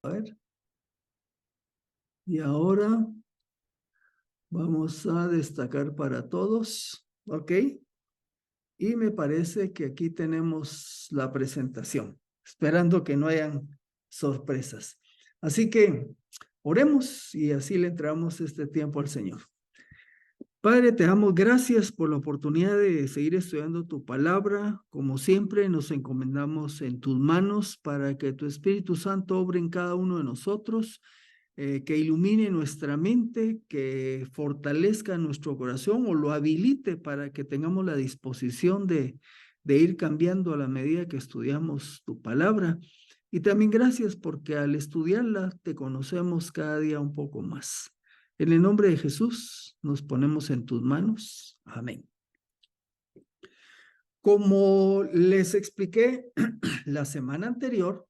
A ver, y ahora vamos a destacar para todos, ¿ok? Y me parece que aquí tenemos la presentación, esperando que no hayan sorpresas. Así que oremos y así le entramos este tiempo al Señor. Padre, te damos gracias por la oportunidad de seguir estudiando tu palabra. Como siempre, nos encomendamos en tus manos para que tu Espíritu Santo obre en cada uno de nosotros, que ilumine nuestra mente, que fortalezca nuestro corazón o lo habilite para que tengamos la disposición de ir cambiando a la medida que estudiamos tu palabra. Y también gracias porque al estudiarla te conocemos cada día un poco más. En el nombre de Jesús nos ponemos en tus manos. Amén. Como les expliqué la semana anterior,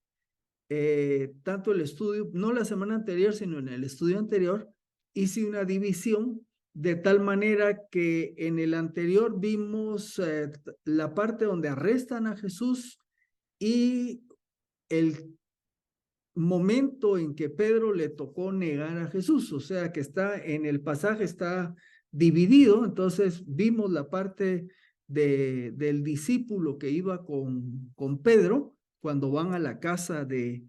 tanto el estudio, no la semana anterior, sino en el estudio anterior, hice una división de tal manera que en el anterior vimos la parte donde arrestan a Jesús y el momento en que Pedro le tocó negar a Jesús, o sea que está en el pasaje, está dividido. Entonces vimos la parte del discípulo que iba con Pedro cuando van a la casa de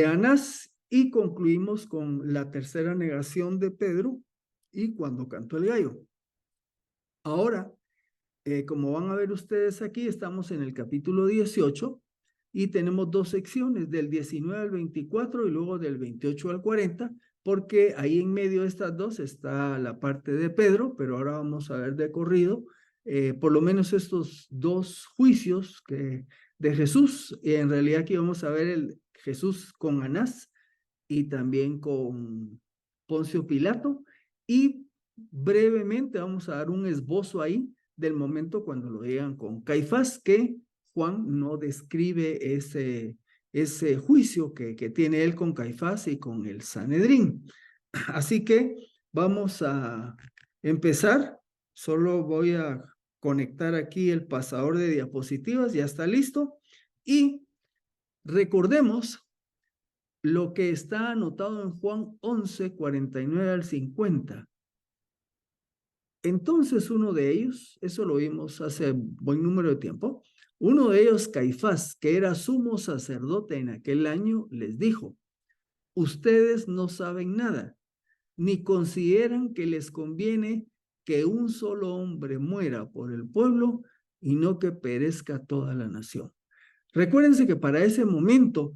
Anás, y concluimos con la tercera negación de Pedro y cuando cantó el gallo. Ahora, como van a ver ustedes aquí, estamos en el capítulo 18 y tenemos dos secciones, del 19 al 24 y luego del 28 al 40, porque ahí en medio de estas dos está la parte de Pedro, pero ahora vamos a ver de corrido por lo menos estos dos juicios de Jesús. Y en realidad aquí vamos a ver el Jesús con Anás y también con Poncio Pilato, y brevemente vamos a dar un esbozo ahí del momento cuando lo llegan con Caifás, que Juan no describe ese juicio que tiene él con Caifás y con el Sanedrín. Así que vamos a empezar. Solo voy a conectar aquí el pasador de diapositivas, ya está listo. Y recordemos lo que está anotado en Juan 11, 49 al 50. Entonces uno de ellos, eso lo vimos hace buen número de tiempo, uno de ellos, Caifás, que era sumo sacerdote en aquel año, les dijo: ustedes no saben nada, ni consideran que les conviene que un solo hombre muera por el pueblo y no que perezca toda la nación. Recuérdense que para ese momento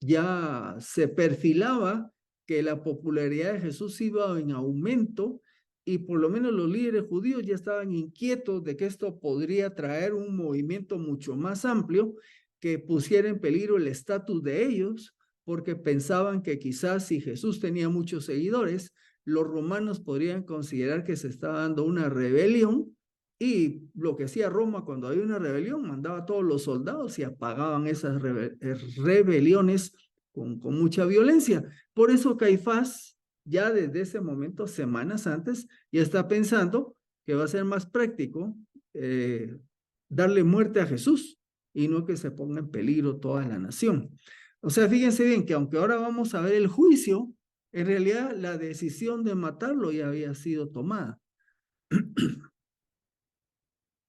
ya se perfilaba que la popularidad de Jesús iba en aumento, y por lo menos los líderes judíos ya estaban inquietos de que esto podría traer un movimiento mucho más amplio que pusiera en peligro el estatus de ellos, porque pensaban que quizás si Jesús tenía muchos seguidores, los romanos podrían considerar que se estaba dando una rebelión. Y lo que hacía Roma cuando había una rebelión, mandaba a todos los soldados y apagaban esas rebeliones con mucha violencia. Por eso Caifás, ya desde ese momento, semanas antes, ya está pensando que va a ser más práctico darle muerte a Jesús y no que se ponga en peligro toda la nación. O sea, fíjense bien que aunque ahora vamos a ver el juicio, en realidad la decisión de matarlo ya había sido tomada.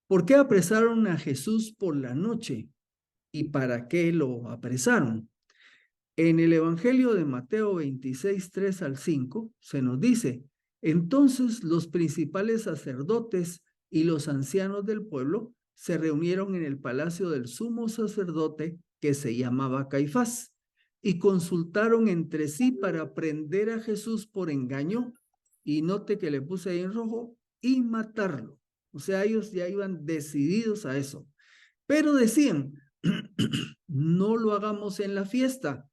¿Por qué apresaron a Jesús por la noche? ¿Y para qué lo apresaron? En el Evangelio de Mateo 26, 3 al 5, se nos dice: entonces los principales sacerdotes y los ancianos del pueblo se reunieron en el palacio del sumo sacerdote, que se llamaba Caifás, y consultaron entre sí para prender a Jesús por engaño, y note que le puse ahí en rojo, y matarlo. O sea, ellos ya iban decididos a eso. Pero decían: no lo hagamos en la fiesta,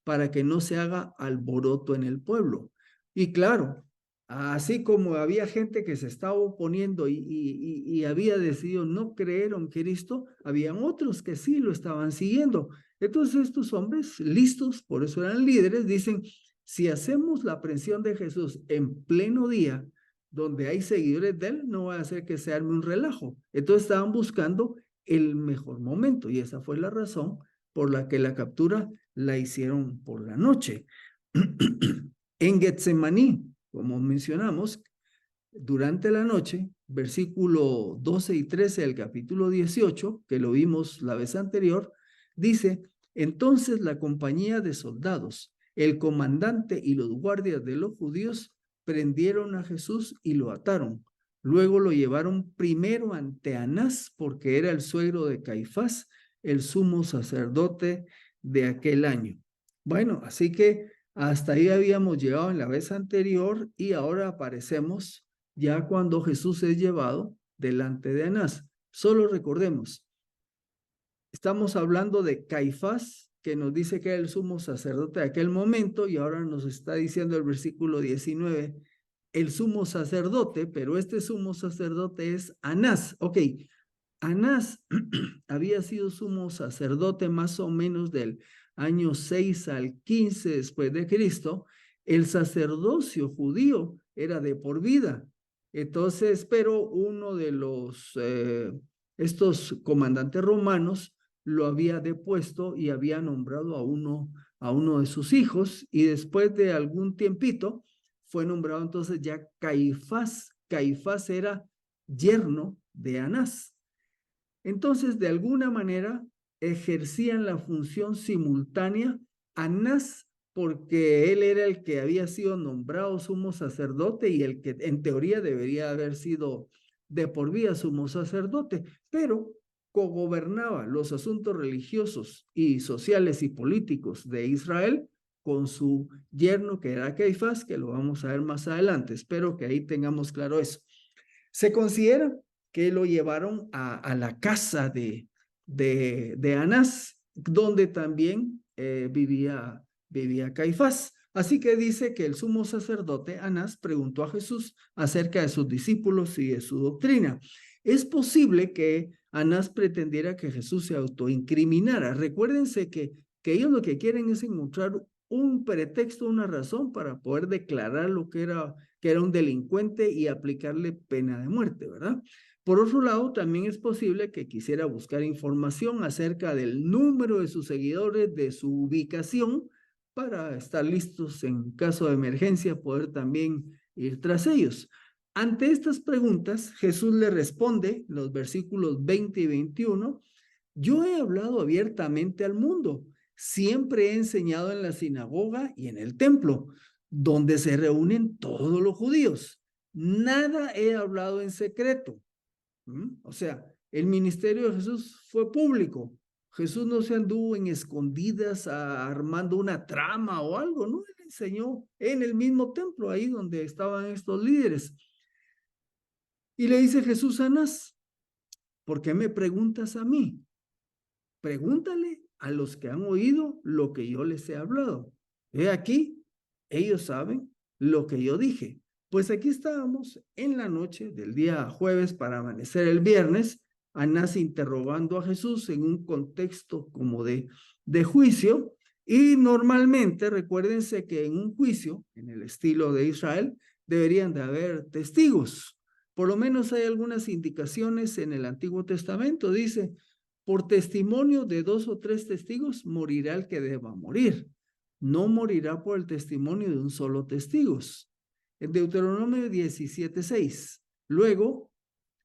para que no se haga alboroto en el pueblo. Y claro, así como había gente que se estaba oponiendo y había decidido no creer en Cristo, habían otros que sí lo estaban siguiendo. Entonces estos hombres listos, por eso eran líderes, dicen: si hacemos la aprehensión de Jesús en pleno día, donde hay seguidores de él, no va a hacer que se arme un relajo. Entonces estaban buscando el mejor momento, y esa fue la razón por la que la captura la hicieron por la noche. En Getsemaní, como mencionamos, durante la noche, versículo 12 y 13 del capítulo 18, que lo vimos la vez anterior, dice: entonces la compañía de soldados, el comandante y los guardias de los judíos prendieron a Jesús y lo ataron. Luego lo llevaron primero ante Anás, porque era el suegro de Caifás, el sumo sacerdote de aquel año. Bueno, así que hasta ahí habíamos llegado en la vez anterior y ahora aparecemos ya cuando Jesús es llevado delante de Anás. Solo recordemos, estamos hablando de Caifás, que nos dice que era el sumo sacerdote de aquel momento, y ahora nos está diciendo el versículo 19, el sumo sacerdote, pero este sumo sacerdote es Anás. Ok, Anás había sido sumo sacerdote más o menos del año 6 al 15 después de Cristo. El sacerdocio judío era de por vida. Entonces, pero uno de estos comandantes romanos lo había depuesto y había nombrado a uno de sus hijos, y después de algún tiempito fue nombrado entonces ya Caifás. Caifás era yerno de Anás. Entonces, de alguna manera, ejercían la función simultánea Anás, porque él era el que había sido nombrado sumo sacerdote y el que en teoría debería haber sido de por vida sumo sacerdote, pero cogobernaba los asuntos religiosos y sociales y políticos de Israel con su yerno, que era Caifás, que lo vamos a ver más adelante. Espero que ahí tengamos claro eso. Se considera que lo llevaron a la casa de Anás, donde también vivía Caifás. Así que dice que el sumo sacerdote Anás preguntó a Jesús acerca de sus discípulos y de su doctrina. Es posible que Anás pretendiera que Jesús se autoincriminara. Recuérdense que ellos lo que quieren es encontrar un pretexto, una razón para poder declarar lo que era un delincuente y aplicarle pena de muerte, ¿verdad? Por otro lado, también es posible que quisiera buscar información acerca del número de sus seguidores, de su ubicación, para estar listos en caso de emergencia, poder también ir tras ellos. Ante estas preguntas, Jesús le responde, los versículos 20 y 21, yo he hablado abiertamente al mundo, siempre he enseñado en la sinagoga y en el templo, donde se reúnen todos los judíos. Nada he hablado en secreto. O sea, el ministerio de Jesús fue público. Jesús no se anduvo en escondidas armando una trama o algo, ¿no? Él enseñó en el mismo templo, ahí donde estaban estos líderes. Y le dice Jesús a Anás, ¿por qué me preguntas a mí? Pregúntale a los que han oído lo que yo les he hablado. He aquí, ellos saben lo que yo dije. Pues aquí estábamos en la noche del día jueves para amanecer el viernes, Anás interrogando a Jesús en un contexto como de juicio, y normalmente recuérdense que en un juicio, en el estilo de Israel, deberían de haber testigos. Por lo menos hay algunas indicaciones en el Antiguo Testamento. Dice, por testimonio de 2 o 3 testigos morirá el que deba morir. No morirá por el testimonio de un solo testigo. En Deuteronomio 17:6. Luego,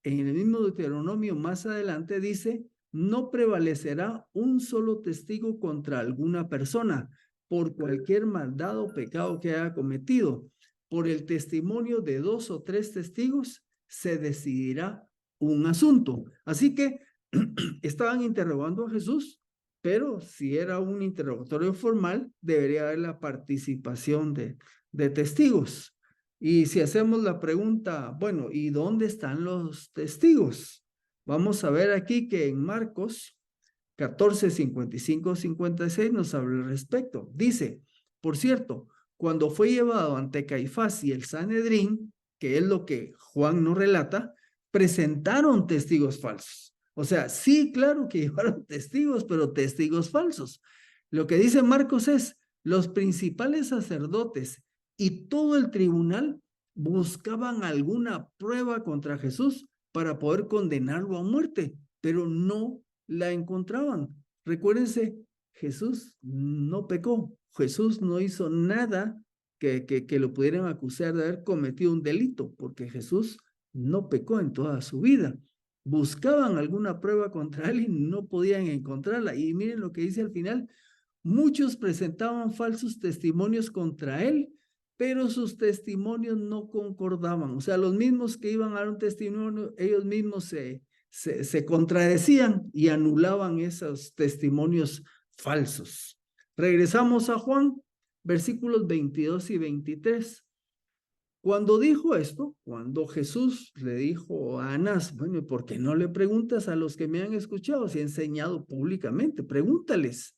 en el mismo Deuteronomio más adelante dice, no prevalecerá un solo testigo contra alguna persona por cualquier maldad o pecado que haya cometido. Por el testimonio de 2 o 3 testigos se decidirá un asunto. Así que estaban interrogando a Jesús, pero si era un interrogatorio formal, debería haber la participación de testigos. Y si hacemos la pregunta, bueno, ¿y dónde están los testigos? Vamos a ver aquí que en Marcos 14, 55, 56 nos habla al respecto. Dice, por cierto, cuando fue llevado ante Caifás y el Sanedrín, que es lo que Juan nos relata, presentaron testigos falsos. O sea, sí, claro que llevaron testigos, pero testigos falsos. Lo que dice Marcos es, los principales sacerdotes y todo el tribunal buscaban alguna prueba contra Jesús para poder condenarlo a muerte, pero no la encontraban. Recuérdense Jesús no pecó. Jesús no hizo nada que lo pudieran acusar de haber cometido un delito, porque Jesús no pecó en toda su vida. Buscaban alguna prueba contra él y no podían encontrarla. Y miren lo que dice al final: muchos presentaban falsos testimonios contra él, pero sus testimonios no concordaban. O sea, los mismos que iban a dar un testimonio, ellos mismos se contradecían y anulaban esos testimonios falsos. Regresamos a Juan, versículos 22 y 23. Cuando dijo esto, cuando Jesús le dijo a Anás, bueno, ¿por qué no le preguntas a los que me han escuchado si he enseñado públicamente? Pregúntales.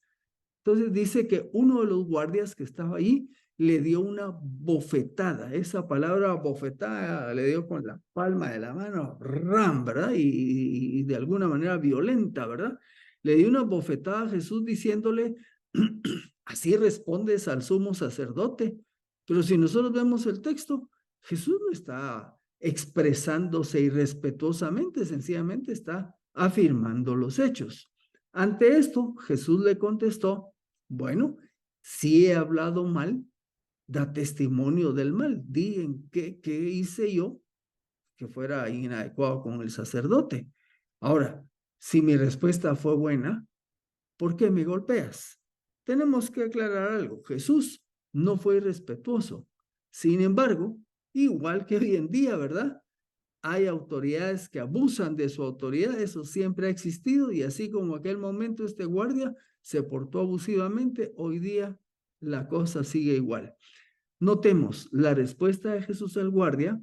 Entonces dice que uno de los guardias que estaba ahí le dio una bofetada. Esa palabra bofetada le dio con la palma de la mano, ram, ¿verdad? Y de alguna manera violenta, ¿verdad? Le dio una bofetada a Jesús diciéndole, así respondes al sumo sacerdote. Pero si nosotros vemos el texto, Jesús no está expresándose irrespetuosamente, sencillamente está afirmando los hechos. Ante esto, Jesús le contestó, bueno, si he hablado mal, da testimonio del mal. Di en qué hice yo que fuera inadecuado con el sacerdote. Ahora, si mi respuesta fue buena, ¿por qué me golpeas? Tenemos que aclarar algo. Jesús no fue irrespetuoso. Sin embargo, igual que hoy en día, ¿verdad? Hay autoridades que abusan de su autoridad, eso siempre ha existido, y así como aquel momento este guardia se portó abusivamente, hoy día la cosa sigue igual. Notemos, la respuesta de Jesús al guardia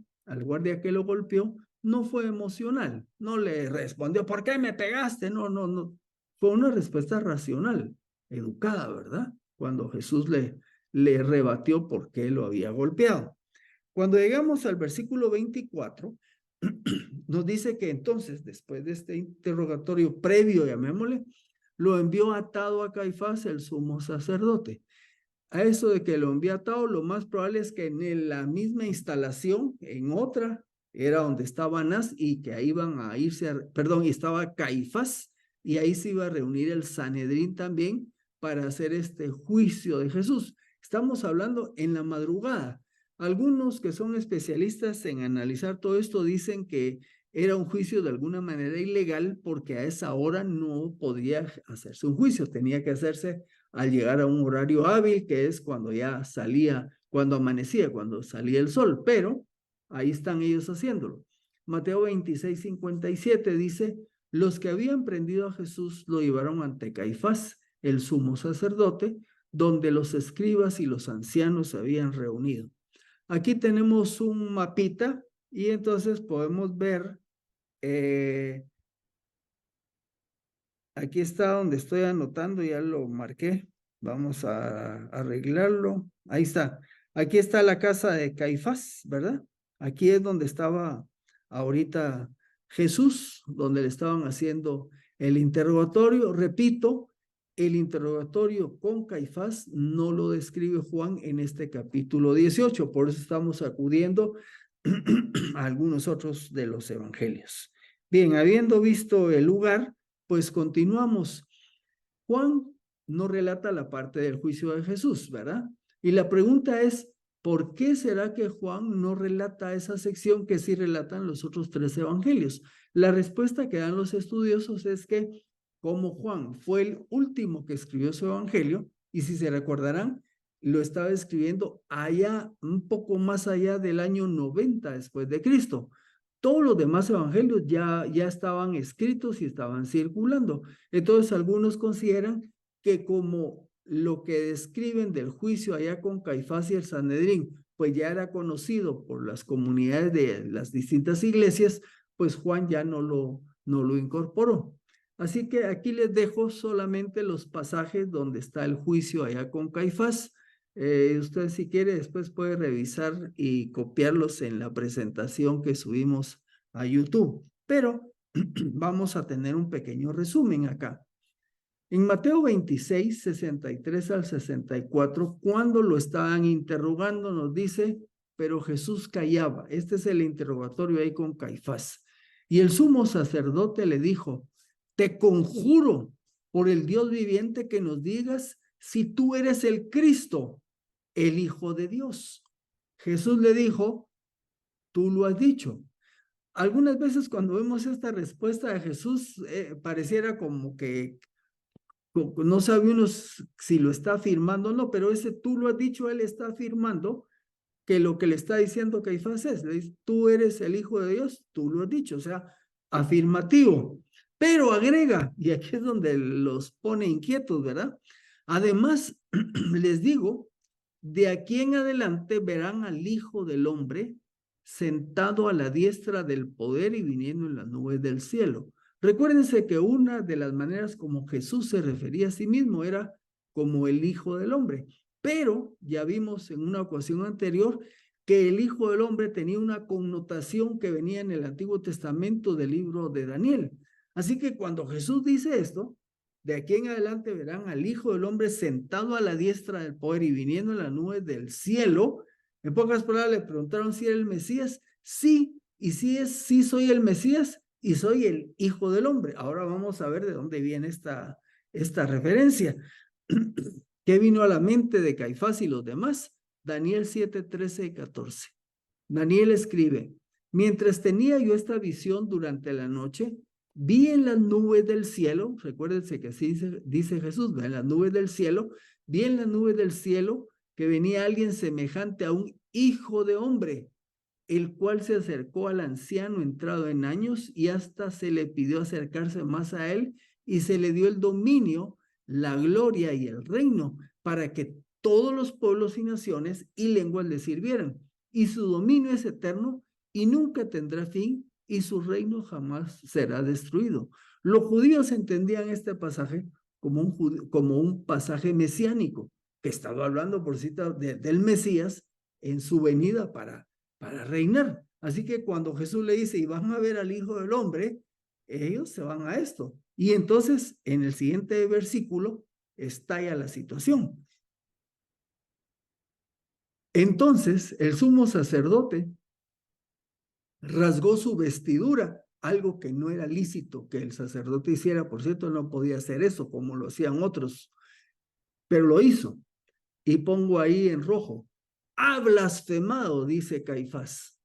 que lo golpeó, no fue emocional, no le respondió, ¿por qué me pegaste? No, fue una respuesta racional, educada, ¿verdad? Cuando Jesús le rebatió por qué lo había golpeado. Cuando llegamos al versículo 24, nos dice que entonces, después de este interrogatorio previo, llamémosle, lo envió atado a Caifás, el sumo sacerdote. A eso de que lo envió atado, lo más probable es que en la misma instalación, en otra, era donde estaba Anás y que ahí iban a irse, y estaba Caifás, y ahí se iba a reunir el Sanedrín también para hacer este juicio de Jesús. Estamos hablando en la madrugada. Algunos que son especialistas en analizar todo esto dicen que era un juicio de alguna manera ilegal porque a esa hora no podía hacerse un juicio, tenía que hacerse al llegar a un horario hábil, que es cuando ya salía, cuando amanecía, cuando salía el sol, pero ahí están ellos haciéndolo. Mateo 26:57 dice, los que habían prendido a Jesús lo llevaron ante Caifás, el sumo sacerdote, donde los escribas y los ancianos se habían reunido. Aquí tenemos un mapita y entonces podemos ver, aquí está donde estoy anotando, ya lo marqué. Vamos a arreglarlo. Ahí está. Aquí está la casa de Caifás, ¿verdad? Aquí es donde estaba ahorita Jesús, donde le estaban haciendo el interrogatorio. Repito, el interrogatorio con Caifás no lo describe Juan en este capítulo 18, por eso estamos acudiendo a algunos otros de los evangelios. Bien, habiendo visto el lugar, pues continuamos. Juan no relata la parte del juicio de Jesús, ¿verdad? Y la pregunta es, ¿por qué será que Juan no relata esa sección que sí relatan los otros tres evangelios? La respuesta que dan los estudiosos es que como Juan fue el último que escribió su evangelio, y si se recordarán, lo estaba escribiendo allá, un poco más allá del año 90 después de Cristo. Todos los demás evangelios ya estaban escritos y estaban circulando. Entonces, algunos consideran que como lo que describen del juicio allá con Caifás y el Sanedrín, pues ya era conocido por las comunidades de las distintas iglesias, pues Juan ya no lo incorporó. Así que aquí les dejo solamente los pasajes donde está el juicio allá con Caifás. Usted si quiere después puede revisar y copiarlos en la presentación que subimos a YouTube, pero vamos a tener un pequeño resumen acá. En Mateo 26, 63 al 64, cuando lo estaban interrogando, nos dice, pero Jesús callaba. Este es el interrogatorio ahí con Caifás. Y el sumo sacerdote le dijo, te conjuro por el Dios viviente, que nos digas si tú eres el Cristo, el Hijo de Dios. Jesús le dijo, tú lo has dicho. Algunas veces cuando vemos esta respuesta de Jesús, pareciera como que no sabe uno si lo está afirmando o no, pero ese tú lo has dicho, él está afirmando que lo que le está diciendo Caifás le dice, tú eres el Hijo de Dios, tú lo has dicho, o sea, afirmativo. Pero agrega, y aquí es donde los pone inquietos, ¿verdad? Además, les digo, de aquí en adelante verán al Hijo del Hombre sentado a la diestra del poder y viniendo en las nubes del cielo. Recuérdense que una de las maneras como Jesús se refería a sí mismo era como el Hijo del Hombre. Pero ya vimos en una ocasión anterior que el Hijo del Hombre tenía una connotación que venía en el Antiguo Testamento del libro de Daniel. Así que cuando Jesús dice esto, de aquí en adelante verán al Hijo del Hombre sentado a la diestra del poder y viniendo en las nubes del cielo. En pocas palabras le preguntaron si era el Mesías. Sí, y sí soy el Mesías y soy el Hijo del Hombre. Ahora vamos a ver de dónde viene esta referencia. ¿Qué vino a la mente de Caifás y los demás? Daniel 7, 13 y 14. Daniel escribe, mientras tenía yo esta visión durante la noche, vi en las nubes del cielo, recuérdense que así dice Jesús, en las nubes del cielo, vi en las nubes del cielo que venía alguien semejante a un hijo de hombre, el cual se acercó al anciano entrado en años y hasta se le pidió acercarse más a él y se le dio el dominio, la gloria y el reino para que todos los pueblos y naciones y lenguas le sirvieran. Y su dominio es eterno y nunca tendrá fin y su reino jamás será destruido. Los judíos entendían este pasaje como un pasaje mesiánico, que estaba hablando por cita del Mesías en su venida para reinar. Así que cuando Jesús le dice, y van a ver al Hijo del Hombre, ellos se van a esto. Y entonces, en el siguiente versículo, estalla la situación. Entonces, el sumo sacerdote rasgó su vestidura, algo que no era lícito que el sacerdote hiciera. Por cierto, no podía hacer eso como lo hacían otros, pero lo hizo. Y pongo ahí en rojo, ha blasfemado, dice Caifás.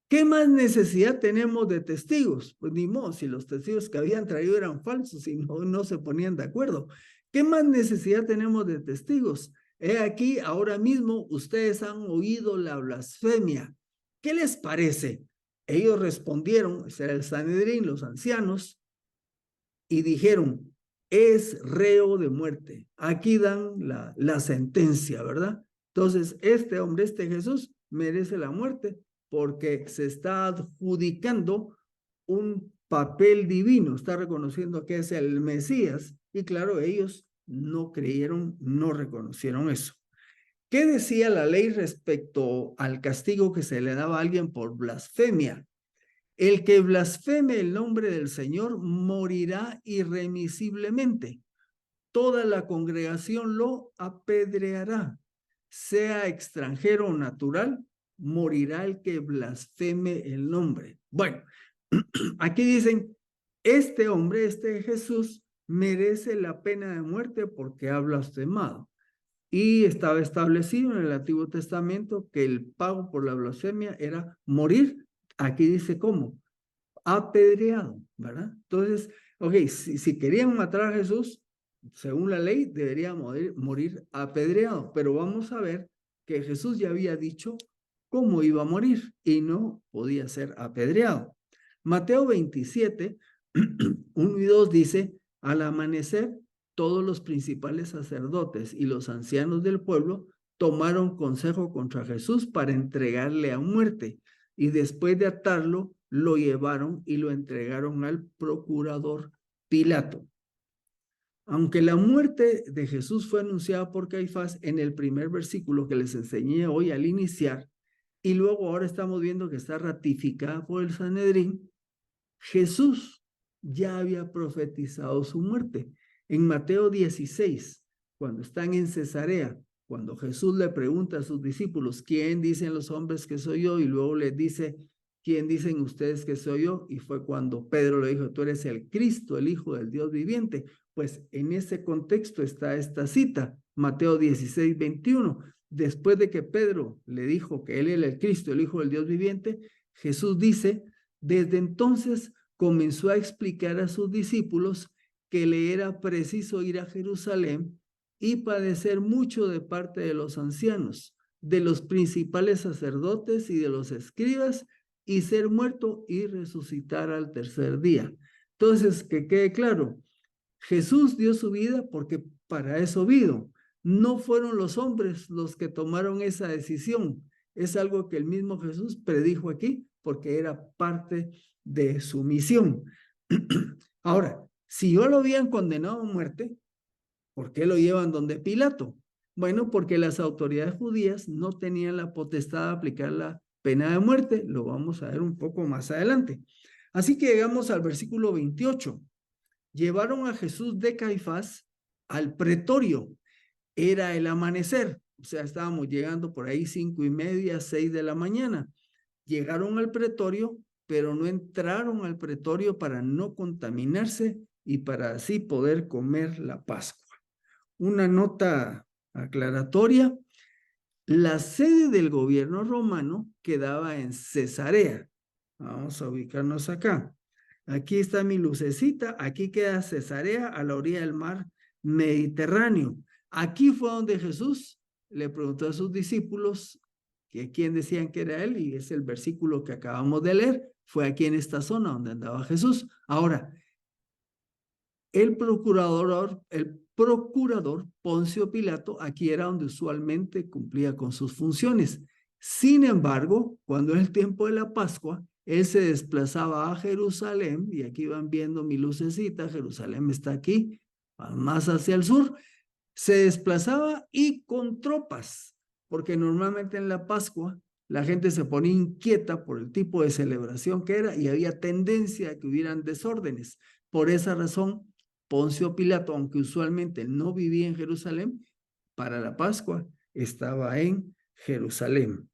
¿Qué más necesidad tenemos de testigos? Pues ni modo, si los testigos que habían traído eran falsos y no se ponían de acuerdo. ¿Qué más necesidad tenemos de testigos? He aquí, ahora mismo, ustedes han oído la blasfemia. ¿Qué les parece? Ellos respondieron, ese era el Sanedrín, los ancianos, y dijeron, es reo de muerte. Aquí dan la sentencia, ¿verdad? Entonces, este hombre, este Jesús, merece la muerte porque se está adjudicando un papel divino, está reconociendo que es el Mesías, y claro, ellos no creyeron, no reconocieron eso. ¿Qué decía la ley respecto al castigo que se le daba a alguien por blasfemia? El que blasfeme el nombre del Señor morirá irremisiblemente. Toda la congregación lo apedreará. Sea extranjero o natural, morirá el que blasfeme el nombre. Bueno, aquí dicen, este hombre, este Jesús, merece la pena de muerte porque ha blasfemado. Y estaba establecido en el Antiguo Testamento que el pago por la blasfemia era morir. Aquí dice cómo, apedreado, ¿verdad? Entonces, ok, si querían matar a Jesús, según la ley, debería morir apedreado, pero vamos a ver que Jesús ya había dicho cómo iba a morir y no podía ser apedreado. Mateo 27, 1 y 2 dice, al amanecer, todos los principales sacerdotes y los ancianos del pueblo tomaron consejo contra Jesús para entregarle a muerte y después de atarlo, lo llevaron y lo entregaron al procurador Pilato. Aunque la muerte de Jesús fue anunciada por Caifás en el primer versículo que les enseñé hoy al iniciar, y luego ahora estamos viendo que está ratificada por el Sanedrín, Jesús ya había profetizado su muerte. En Mateo 16, cuando están en Cesarea, cuando Jesús le pregunta a sus discípulos, ¿quién dicen los hombres que soy yo? Y luego les dice ¿quién dicen ustedes que soy yo? Y fue cuando Pedro le dijo, tú eres el Cristo, el Hijo del Dios viviente. Pues en ese contexto está esta cita, Mateo 16, 21. Después de que Pedro le dijo que él era el Cristo, el Hijo del Dios viviente, Jesús dice, desde entonces comenzó a explicar a sus discípulos que le era preciso ir a Jerusalén y padecer mucho de parte de los ancianos, de los principales sacerdotes y de los escribas, y ser muerto y resucitar al tercer día. Entonces, que quede claro, Jesús dio su vida porque para eso vino. No fueron los hombres los que tomaron esa decisión. Es algo que el mismo Jesús predijo aquí porque era parte de su misión. Ahora, si yo lo habían condenado a muerte, ¿por qué lo llevan donde Pilato? Bueno, porque las autoridades judías no tenían la potestad de aplicar la pena de muerte. Lo vamos a ver un poco más adelante. Así que llegamos al versículo 28. Llevaron a Jesús de Caifás al pretorio. Era el amanecer, o sea, estábamos llegando por ahí 5:30, 6 de la mañana. Llegaron al pretorio, pero no entraron al pretorio para no contaminarse y para así poder comer la Pascua. Una nota aclaratoria, la sede del gobierno romano quedaba en Cesarea. Vamos a ubicarnos acá. Aquí está mi lucecita, aquí queda Cesarea a la orilla del mar Mediterráneo. Aquí fue donde Jesús le preguntó a sus discípulos que quién decían que era él, y es el versículo que acabamos de leer, fue aquí en esta zona donde andaba Jesús. Ahora, el procurador Poncio Pilato, aquí era donde usualmente cumplía con sus funciones. Sin embargo, cuando es el tiempo de la Pascua, él se desplazaba a Jerusalén, y aquí van viendo mi lucecita, Jerusalén está aquí, más hacia el sur, se desplazaba y con tropas, porque normalmente en la Pascua la gente se ponía inquieta por el tipo de celebración que era y había tendencia a que hubieran desórdenes. Por esa razón, Poncio Pilato, aunque usualmente no vivía en Jerusalén, para la Pascua estaba en Jerusalén.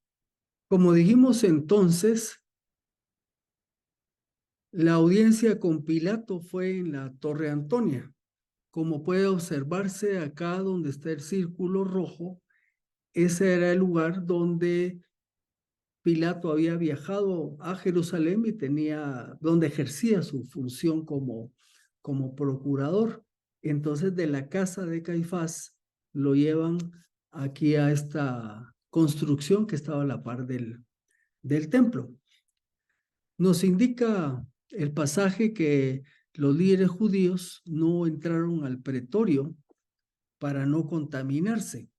Como dijimos entonces, la audiencia con Pilato fue en la Torre Antonia. Como puede observarse acá donde está el círculo rojo, ese era el lugar donde Pilato había viajado a Jerusalén y donde ejercía su función como procurador. Entonces, de la casa de Caifás lo llevan aquí a esta construcción que estaba a la par del templo. Nos indica el pasaje que los líderes judíos no entraron al pretorio para no contaminarse.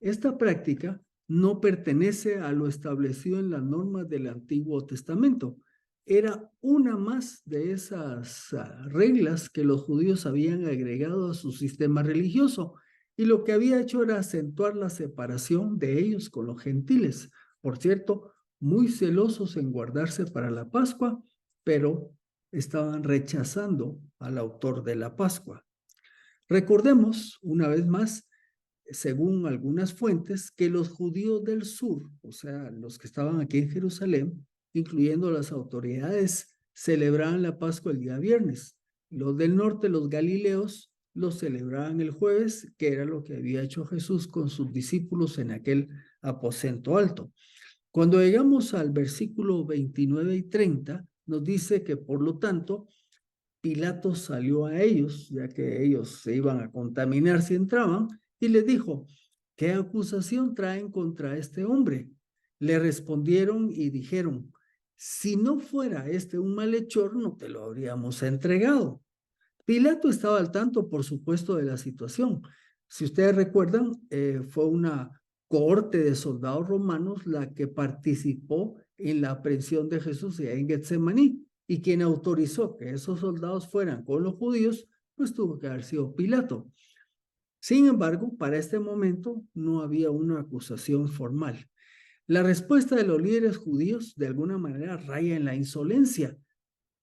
Esta práctica no pertenece a lo establecido en las normas del Antiguo Testamento. Era una más de esas reglas que los judíos habían agregado a su sistema religioso, y lo que había hecho era acentuar la separación de ellos con los gentiles. Por cierto, muy celosos en guardarse para la Pascua, pero estaban rechazando al autor de la Pascua. Recordemos, una vez más, según algunas fuentes, que los judíos del sur, o sea, los que estaban aquí en Jerusalén, incluyendo las autoridades, celebraban la Pascua el día viernes. Los del norte, los galileos, lo celebraban el jueves, que era lo que había hecho Jesús con sus discípulos en aquel aposento alto. Cuando llegamos al versículo 29 y 30, nos dice que, por lo tanto, Pilato salió a ellos, ya que ellos se iban a contaminar si entraban, y les dijo, ¿qué acusación traen contra este hombre? Le respondieron y dijeron, si no fuera este un malhechor, no te lo habríamos entregado. Pilato estaba al tanto, por supuesto, de la situación. Si ustedes recuerdan, fue una cohorte de soldados romanos la que participó en la aprehensión de Jesús en Getsemaní, y quien autorizó que esos soldados fueran con los judíos, pues tuvo que haber sido Pilato. Sin embargo, para este momento no había una acusación formal. La respuesta de los líderes judíos de alguna manera raya en la insolencia.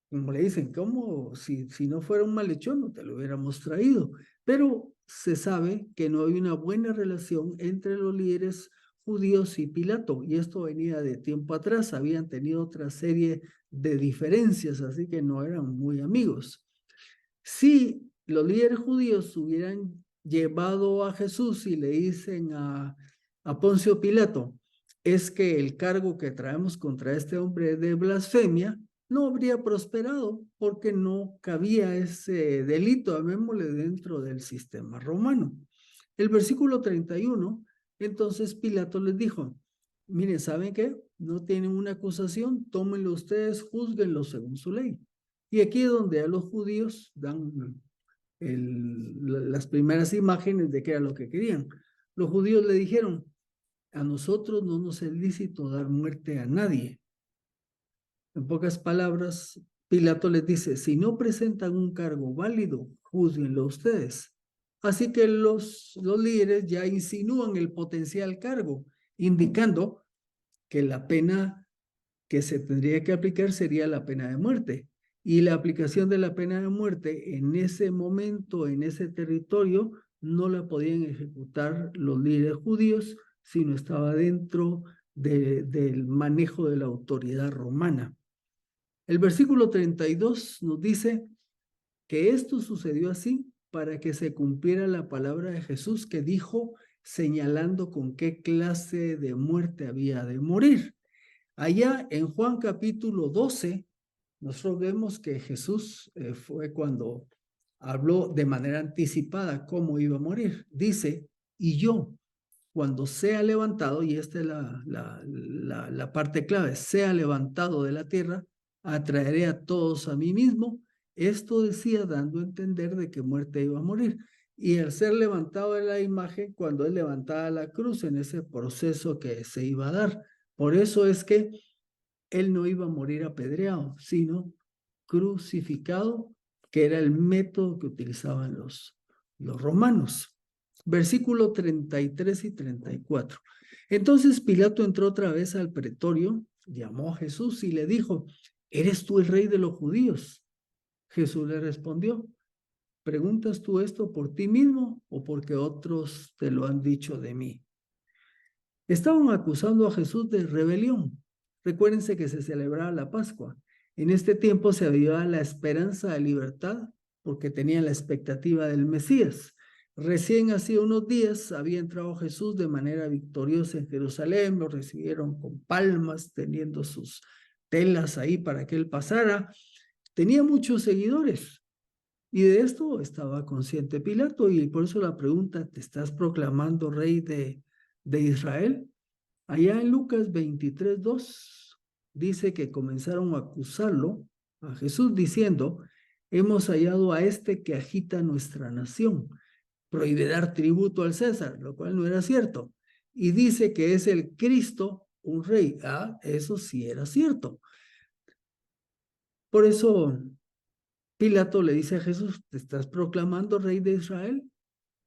Como le dicen, ¿cómo? Si no fuera un malhechor, no te lo hubiéramos traído. Pero se sabe que no hay una buena relación entre los líderes judíos y Pilato, y esto venía de tiempo atrás, habían tenido otra serie de diferencias, así que no eran muy amigos. Si los líderes judíos hubieran llevado a Jesús y le dicen a Poncio Pilato, es que el cargo que traemos contra este hombre es de blasfemia, no habría prosperado porque no cabía ese delito, llamémosle, dentro del sistema romano. El versículo 31, entonces Pilato les dijo, miren, ¿saben qué? No tienen una acusación, tómenlo ustedes, júzguenlo según su ley. Y aquí es donde a los judíos dan las primeras imágenes de qué era lo que querían. Los judíos le dijeron, a nosotros no nos es lícito dar muerte a nadie. En pocas palabras, Pilato les dice, si no presentan un cargo válido, júzguenlo ustedes. Así que los líderes ya insinúan el potencial cargo, indicando que la pena que se tendría que aplicar sería la pena de muerte. Y la aplicación de la pena de muerte en ese momento, en ese territorio, no la podían ejecutar los líderes judíos, sino estaba dentro del manejo de la autoridad romana. El versículo 32 nos dice que esto sucedió así para que se cumpliera la palabra de Jesús que dijo, señalando con qué clase de muerte había de morir. Allá en Juan capítulo 12, nosotros vemos que Jesús fue cuando habló de manera anticipada cómo iba a morir. Dice, y yo, cuando sea levantado, y esta es la parte clave, sea levantado de la tierra, atraeré a todos a mí mismo. Esto decía dando a entender de que muerte iba a morir. Y al ser levantado de la imagen, cuando él levantaba la cruz en ese proceso que se iba a dar. Por eso es que él no iba a morir apedreado, sino crucificado, que era el método que utilizaban los romanos. Versículo 33 y 34. Entonces Pilato entró otra vez al pretorio, llamó a Jesús y le dijo, ¿eres tú el rey de los judíos? Jesús le respondió, ¿preguntas tú esto por ti mismo o porque otros te lo han dicho de mí? Estaban acusando a Jesús de rebelión. Recuérdense que se celebraba la Pascua. En este tiempo se avivaba la esperanza de libertad porque tenían la expectativa del Mesías. Recién hacía unos días había entrado Jesús de manera victoriosa en Jerusalén, lo recibieron con palmas, teniendo sus telas ahí para que él pasara. Tenía muchos seguidores y de esto estaba consciente Pilato y por eso la pregunta, ¿te estás proclamando rey de Israel? Allá en Lucas 23:2 dice que comenzaron a acusarlo a Jesús diciendo, hemos hallado a este que agita nuestra nación, prohíbe dar tributo al César, lo cual no era cierto, y dice que es el Cristo, un rey. Ah, eso sí era cierto. Por eso Pilato le dice a Jesús, ¿te estás proclamando rey de Israel?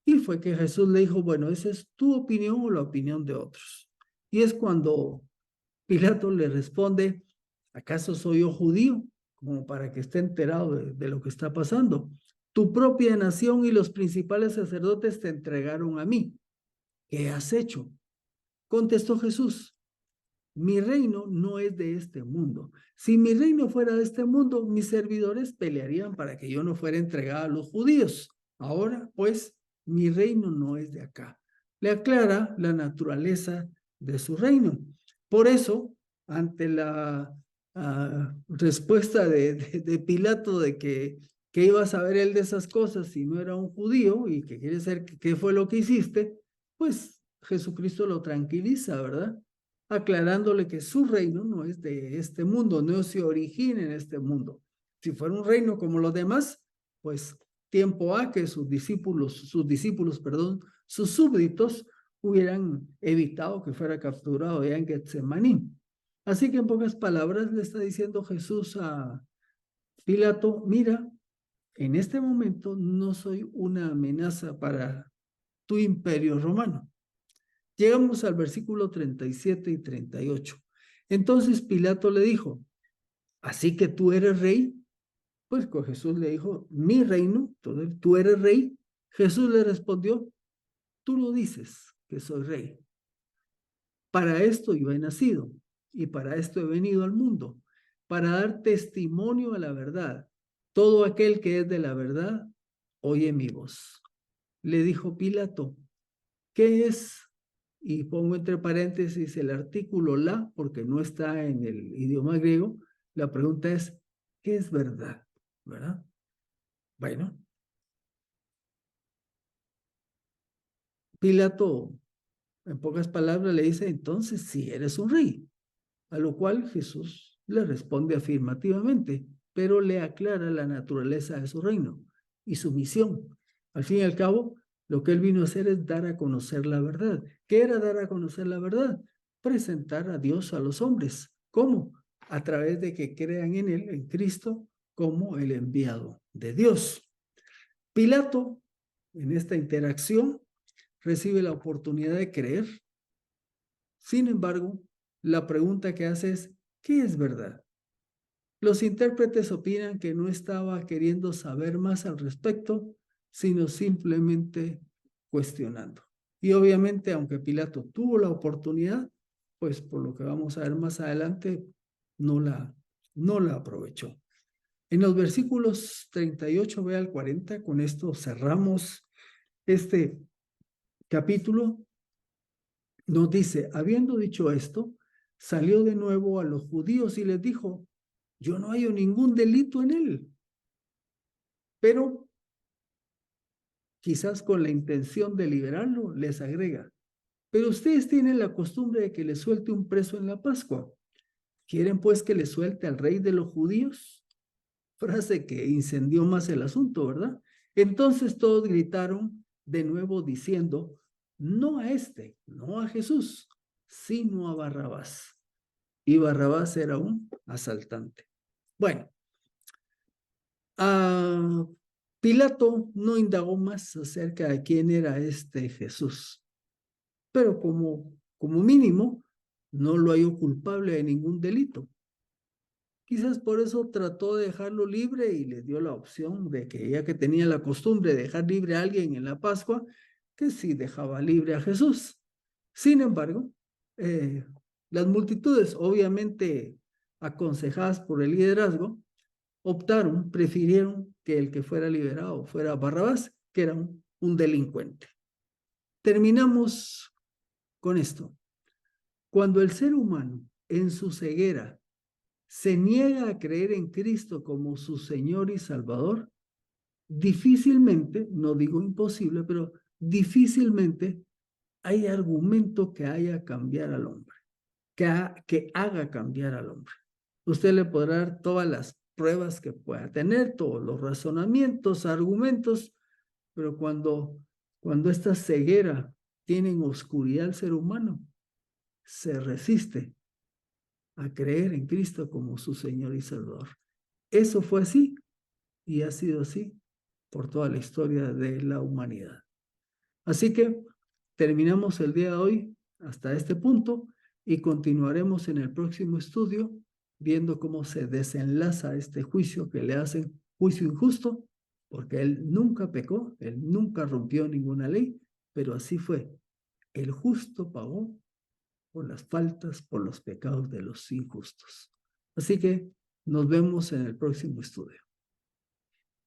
Y fue que Jesús le dijo, bueno, ¿esa es tu opinión o la opinión de otros? Y es cuando Pilato le responde, ¿acaso soy yo judío? Como para que esté enterado de lo que está pasando. Tu propia nación y los principales sacerdotes te entregaron a mí. ¿Qué has hecho? Contestó Jesús, mi reino no es de este mundo. Si mi reino fuera de este mundo, mis servidores pelearían para que yo no fuera entregado a los judíos. Ahora, pues, mi reino no es de acá. Le aclara la naturaleza de su reino. Por eso, ante la respuesta de Pilato de que iba a saber él de esas cosas si no era un judío y que quiere saber qué fue lo que hiciste, pues Jesucristo lo tranquiliza, ¿verdad? Aclarándole que su reino no es de este mundo, no se origina en este mundo. Si fuera un reino como los demás, pues tiempo a que sus discípulos, sus súbditos hubieran evitado que fuera capturado ya en Getsemaní. Así que en pocas palabras le está diciendo Jesús a Pilato, mira, en este momento no soy una amenaza para tu imperio romano. Llegamos al versículo 37 y 38. Entonces Pilato le dijo, ¿así que tú eres rey? Pues Jesús le dijo, mi reino, tú eres rey. Jesús le respondió, tú lo dices que soy rey. Para esto yo he nacido y para esto he venido al mundo, para dar testimonio a la verdad. Todo aquel que es de la verdad, oye mi voz. Le dijo Pilato, ¿qué es? Y pongo entre paréntesis el artículo la, porque no está en el idioma griego. La pregunta es, ¿qué es verdad? ¿Verdad? Bueno, Pilato, en pocas palabras, le dice, entonces, si eres un rey. A lo cual Jesús le responde afirmativamente, pero le aclara la naturaleza de su reino y su misión. Al fin y al cabo, lo que él vino a hacer es dar a conocer la verdad. ¿Qué era dar a conocer la verdad? Presentar a Dios a los hombres. ¿Cómo? A través de que crean en él, en Cristo, como el enviado de Dios. Pilato, en esta interacción, recibe la oportunidad de creer. Sin embargo, la pregunta que hace es, ¿qué es verdad? Los intérpretes opinan que no estaba queriendo saber más al respecto, sino simplemente cuestionando. Y obviamente, aunque Pilato tuvo la oportunidad, pues por lo que vamos a ver más adelante, no la aprovechó. En los versículos 38b al 40, con esto cerramos este capítulo. Nos dice, habiendo dicho esto, salió de nuevo a los judíos y les dijo, yo no hallo ningún delito en él, pero quizás con la intención de liberarlo, les agrega, pero ustedes tienen la costumbre de que les suelte un preso en la Pascua. ¿Quieren pues que le suelte al rey de los judíos? Frase que incendió más el asunto, ¿verdad? Entonces todos gritaron de nuevo diciendo, no a este, no a Jesús, sino a Barrabás. Y Barrabás era un asaltante. Bueno, Pilato no indagó más acerca de quién era este Jesús, pero como mínimo no lo halló culpable de ningún delito. Quizás por eso trató de dejarlo libre y le dio la opción de que ya que tenía la costumbre de dejar libre a alguien en la Pascua, que sí dejaba libre a Jesús. Sin embargo, las multitudes, obviamente aconsejadas por el liderazgo, prefirieron que el que fuera liberado fuera Barrabás, que era un delincuente. Terminamos con esto. Cuando el ser humano en su ceguera se niega a creer en Cristo como su Señor y Salvador, difícilmente, no digo imposible, pero difícilmente hay argumento que haya cambiar al hombre, que haga cambiar al hombre. Usted le podrá dar todas las pruebas que pueda tener, todos los razonamientos, argumentos, pero cuando esta ceguera tiene en oscuridad al ser humano, se resiste a creer en Cristo como su Señor y Salvador. Eso fue así y ha sido así por toda la historia de la humanidad. Así que terminamos el día de hoy hasta este punto y continuaremos en el próximo estudio viendo cómo se desenlaza este juicio que le hacen, juicio injusto, porque él nunca pecó, él nunca rompió ninguna ley, pero así fue. El justo pagó por las faltas, por los pecados de los injustos. Así que nos vemos en el próximo estudio.